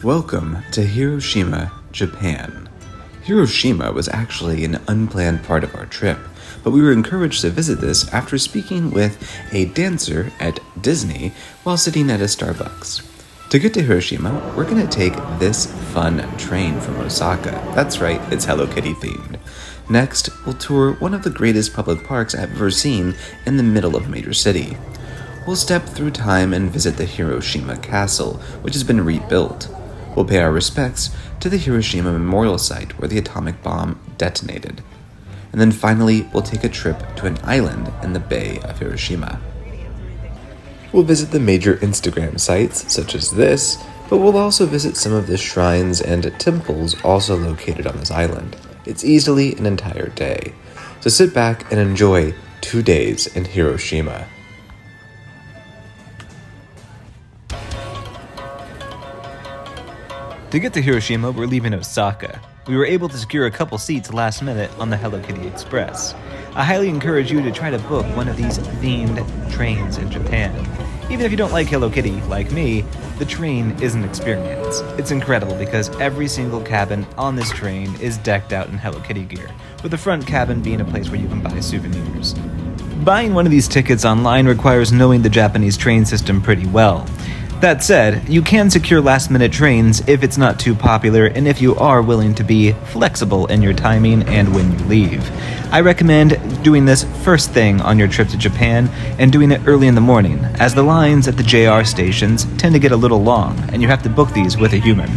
Welcome to Hiroshima, Japan. Hiroshima was actually an unplanned part of our trip, but we were encouraged to visit this after speaking with a dancer at Disney while sitting at a Starbucks. To get to Hiroshima, we're going to take this fun train from Osaka. That's right, it's Hello Kitty themed. Next, we'll tour one of the greatest public parks I've ever seen in the middle of a major city. We'll step through time and visit the Hiroshima Castle, which has been rebuilt. We'll pay our respects to the Hiroshima Memorial Site where the atomic bomb detonated. And then finally, we'll take a trip to an island in the Bay of Hiroshima. We'll visit the major Instagram sites, such as this, but we'll also visit some of the shrines and temples also located on this island. It's easily an entire day. So sit back and enjoy 2 days in Hiroshima. To get to Hiroshima, we're leaving Osaka. We were able to secure a couple seats last minute on the Hello Kitty Express. I highly encourage you to try to book one of these themed trains in Japan. Even if you don't like Hello Kitty, like me, the train is an experience. It's incredible because every single cabin on this train is decked out in Hello Kitty gear, with the front cabin being a place where you can buy souvenirs. Buying one of these tickets online requires knowing the Japanese train system pretty well. That said, you can secure last-minute trains if it's not too popular and if you are willing to be flexible in your timing and when you leave. I recommend doing this first thing on your trip to Japan and doing it early in the morning, as the lines at the JR stations tend to get a little long and you have to book these with a human.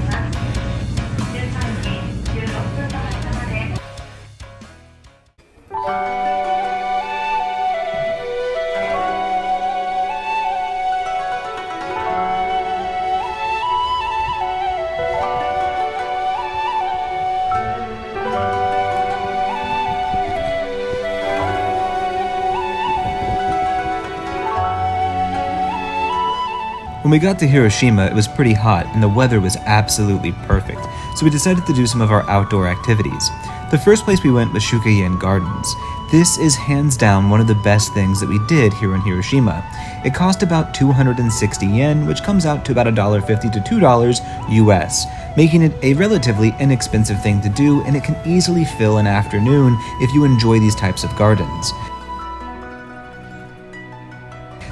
When we got to Hiroshima, it was pretty hot and the weather was absolutely perfect, so we decided to do some of our outdoor activities. The first place we went was Shukkeien Gardens. This is hands down one of the best things that we did here in Hiroshima. It cost about 260 yen, which comes out to about $1.50 to $2 US, making it a relatively inexpensive thing to do, and it can easily fill an afternoon if you enjoy these types of gardens.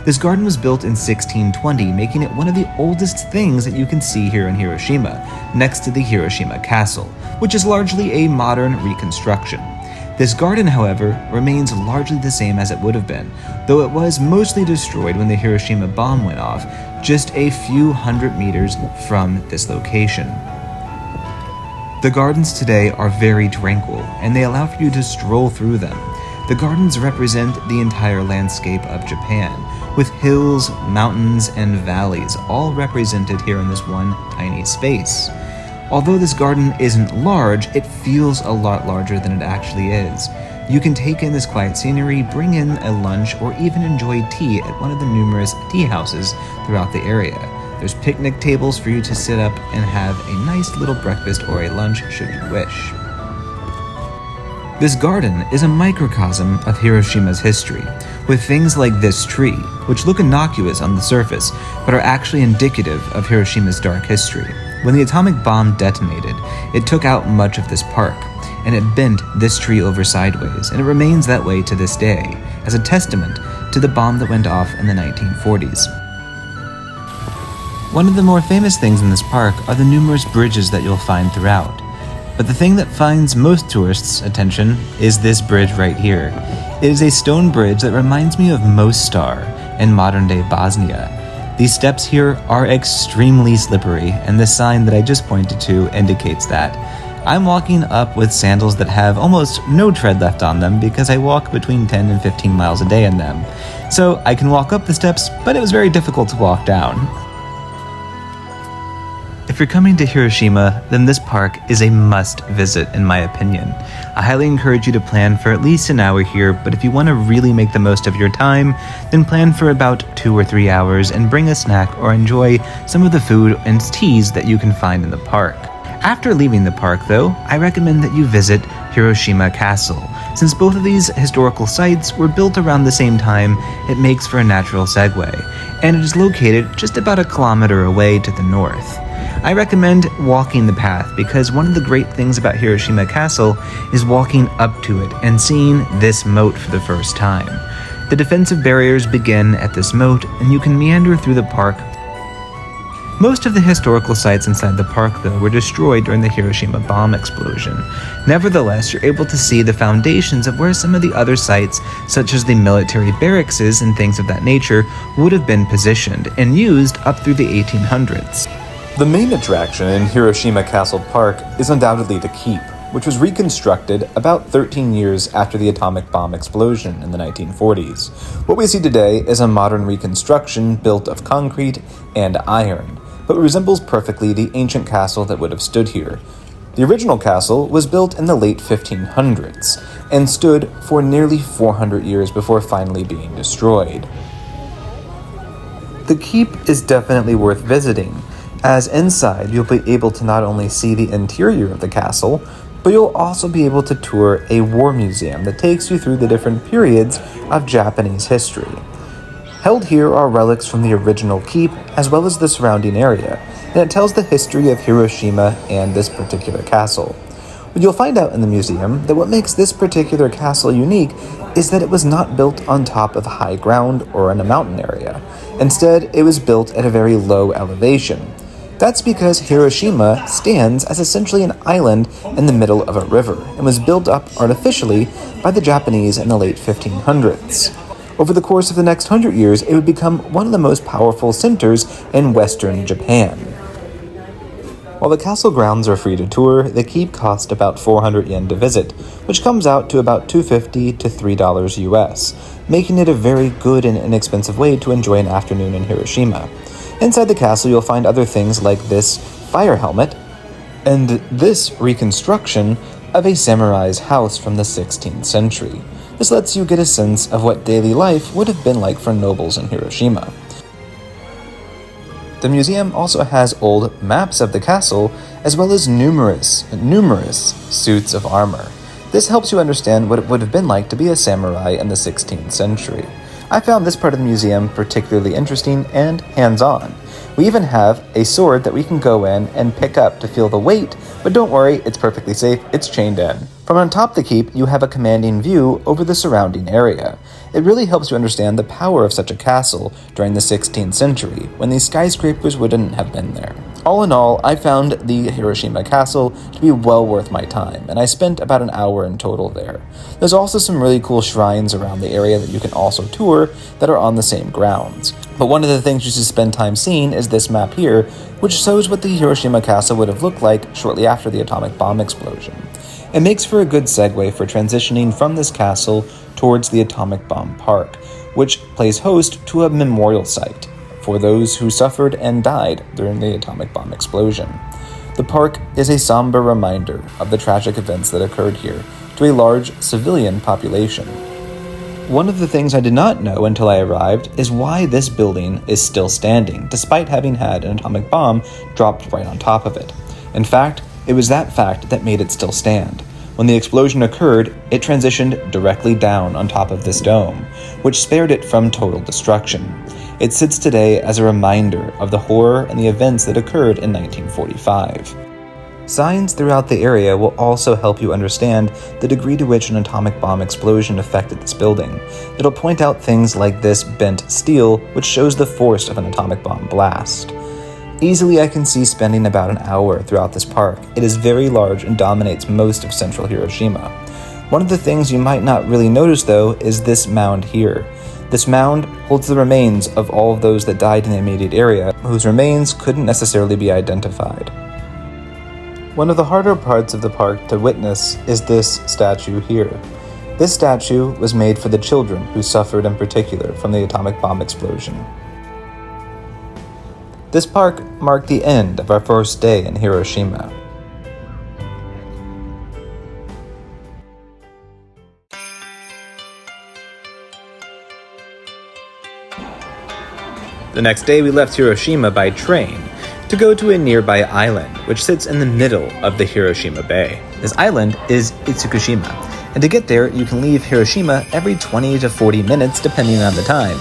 This garden was built in 1620, making it one of the oldest things that you can see here in Hiroshima, next to the Hiroshima Castle, which is largely a modern reconstruction. This garden, however, remains largely the same as it would have been, though it was mostly destroyed when the Hiroshima bomb went off, just a few hundred meters from this location. The gardens today are very tranquil, and they allow for you to stroll through them. The gardens represent the entire landscape of Japan, with hills, mountains, and valleys all represented here in this one tiny space. Although this garden isn't large, it feels a lot larger than it actually is. You can take in this quiet scenery, bring in a lunch, or even enjoy tea at one of the numerous tea houses throughout the area. There's picnic tables for you to sit up and have a nice little breakfast or a lunch should you wish. This garden is a microcosm of Hiroshima's history, with things like this tree, which look innocuous on the surface, but are actually indicative of Hiroshima's dark history. When the atomic bomb detonated, it took out much of this park, and it bent this tree over sideways, and it remains that way to this day, as a testament to the bomb that went off in the 1940s. One of the more famous things in this park are the numerous bridges that you'll find throughout. But the thing that finds most tourists' attention is this bridge right here. It is a stone bridge that reminds me of Mostar in modern-day Bosnia. These steps here are extremely slippery, and the sign that I just pointed to indicates that. I'm walking up with sandals that have almost no tread left on them because I walk between 10 and 15 miles a day in them. So I can walk up the steps, but it was very difficult to walk down. If you're coming to Hiroshima, then this park is a must-visit in my opinion. I highly encourage you to plan for at least an hour here, but if you want to really make the most of your time, then plan for about 2 or 3 hours and bring a snack or enjoy some of the food and teas that you can find in the park. After leaving the park, though, I recommend that you visit Hiroshima Castle. Since both of these historical sites were built around the same time, it makes for a natural segue, and it is located just about a kilometer away to the north. I recommend walking the path because one of the great things about Hiroshima Castle is walking up to it and seeing this moat for the first time. The defensive barriers begin at this moat, and you can meander through the park. Most of the historical sites inside the park, though, were destroyed during the Hiroshima bomb explosion. Nevertheless, you're able to see the foundations of where some of the other sites, such as the military barracks and things of that nature, would have been positioned and used up through the 1800s. The main attraction in Hiroshima Castle Park is undoubtedly the keep, which was reconstructed about 13 years after the atomic bomb explosion in the 1940s. What we see today is a modern reconstruction built of concrete and iron, but resembles perfectly the ancient castle that would have stood here. The original castle was built in the late 1500s and stood for nearly 400 years before finally being destroyed. The keep is definitely worth visiting, as inside you'll be able to not only see the interior of the castle, but you'll also be able to tour a war museum that takes you through the different periods of Japanese history. Held here are relics from the original keep, as well as the surrounding area, and it tells the history of Hiroshima and this particular castle. But you'll find out in the museum that what makes this particular castle unique is that it was not built on top of high ground or in a mountain area. Instead, it was built at a very low elevation. That's because Hiroshima stands as essentially an island in the middle of a river and was built up artificially by the Japanese in the late 1500s. Over the course of the next 100 years, it would become one of the most powerful centers in Western Japan. While the castle grounds are free to tour, the keep costs about 400 yen to visit, which comes out to about $2.50 to $3 US, making it a very good and inexpensive way to enjoy an afternoon in Hiroshima. Inside the castle, you'll find other things like this fire helmet and this reconstruction of a samurai's house from the 16th century. This lets you get a sense of what daily life would have been like for nobles in Hiroshima. The museum also has old maps of the castle, as well as numerous suits of armor. This helps you understand what it would have been like to be a samurai in the 16th century. I found this part of the museum particularly interesting and hands-on. We even have a sword that we can go in and pick up to feel the weight, but don't worry, it's perfectly safe, it's chained in. From on top of the keep, you have a commanding view over the surrounding area. It really helps you understand the power of such a castle during the 16th century, when these skyscrapers wouldn't have been there. All in all, I found the Hiroshima Castle to be well worth my time, and I spent about an hour in total there. There's also some really cool shrines around the area that you can also tour that are on the same grounds. But one of the things you should spend time seeing is this map here, which shows what the Hiroshima Castle would have looked like shortly after the atomic bomb explosion. It makes for a good segue for transitioning from this castle towards the atomic bomb park, which plays host to a memorial site for those who suffered and died during the atomic bomb explosion. The park is a somber reminder of the tragic events that occurred here to a large civilian population. One of the things I did not know until I arrived is why this building is still standing, despite having had an atomic bomb dropped right on top of it. In fact, it was that fact that made it still stand. When the explosion occurred, it transitioned directly down on top of this dome, which spared it from total destruction. It sits today as a reminder of the horror and the events that occurred in 1945. Signs throughout the area will also help you understand the degree to which an atomic bomb explosion affected this building. It'll point out things like this bent steel, which shows the force of an atomic bomb blast. Easily, I can see spending about an hour throughout this park. It is very large and dominates most of central Hiroshima. One of the things you might not really notice, though, is this mound here. This mound holds the remains of all of those that died in the immediate area, whose remains couldn't necessarily be identified. One of the harder parts of the park to witness is this statue here. This statue was made for the children who suffered in particular from the atomic bomb explosion. This park marked the end of our first day in Hiroshima. The next day we left Hiroshima by train to go to a nearby island, which sits in the middle of the Hiroshima Bay. This island is Itsukushima, and to get there you can leave Hiroshima every 20 to 40 minutes depending on the time.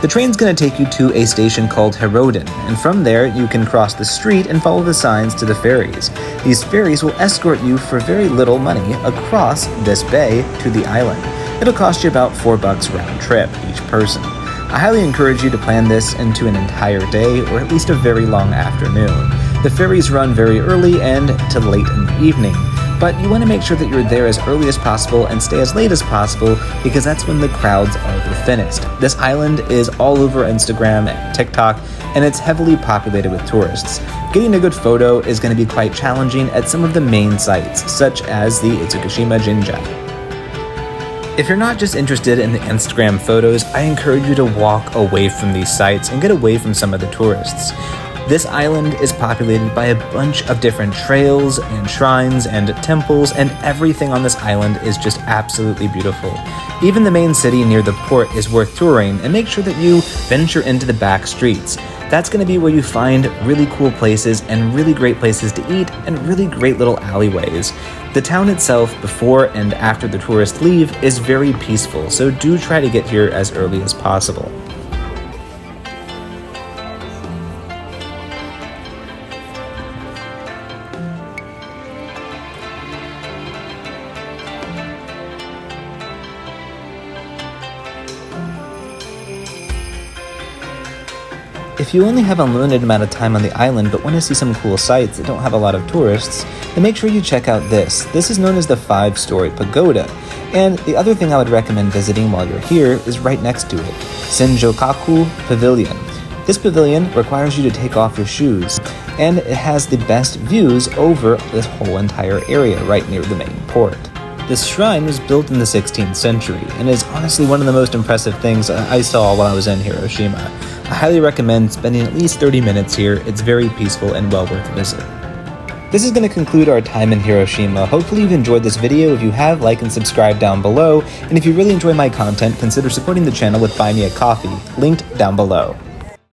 The train's going to take you to a station called Hiroden, and from there you can cross the street and follow the signs to the ferries. These ferries will escort you for very little money across this bay to the island. It'll cost you about $4 round trip each person. I highly encourage you to plan this into an entire day or at least a very long afternoon. The ferries run very early and to late in the evening, but you want to make sure that you're there as early as possible and stay as late as possible because that's when the crowds are the thinnest. This island is all over Instagram and TikTok, and it's heavily populated with tourists. Getting a good photo is going to be quite challenging at some of the main sites, such as the Itsukkushima Jinja. If you're not just interested in the Instagram photos, I encourage you to walk away from these sites and get away from some of the tourists. This island is populated by a bunch of different trails and shrines and temples, and everything on this island is just absolutely beautiful. Even the main city near the port is worth touring, and make sure that you venture into the back streets. That's going to be where you find really cool places and really great places to eat and really great little alleyways. The town itself, before and after the tourists leave, is very peaceful, so do try to get here as early as possible. If you only have a limited amount of time on the island but want to see some cool sights that don't have a lot of tourists, then make sure you check out this. This is known as the 5-story pagoda. And the other thing I would recommend visiting while you're here is right next to it, Senjokaku Pavilion. This pavilion requires you to take off your shoes, and it has the best views over this whole entire area right near the main port. This shrine was built in the 16th century and is honestly one of the most impressive things I saw while I was in Hiroshima. I highly recommend spending at least 30 minutes here. It's very peaceful and well worth a visit. This is going to conclude our time in Hiroshima. Hopefully you've enjoyed this video. If you have, like and subscribe down below. And if you really enjoy my content, consider supporting the channel with Buy Me a Coffee, linked down below.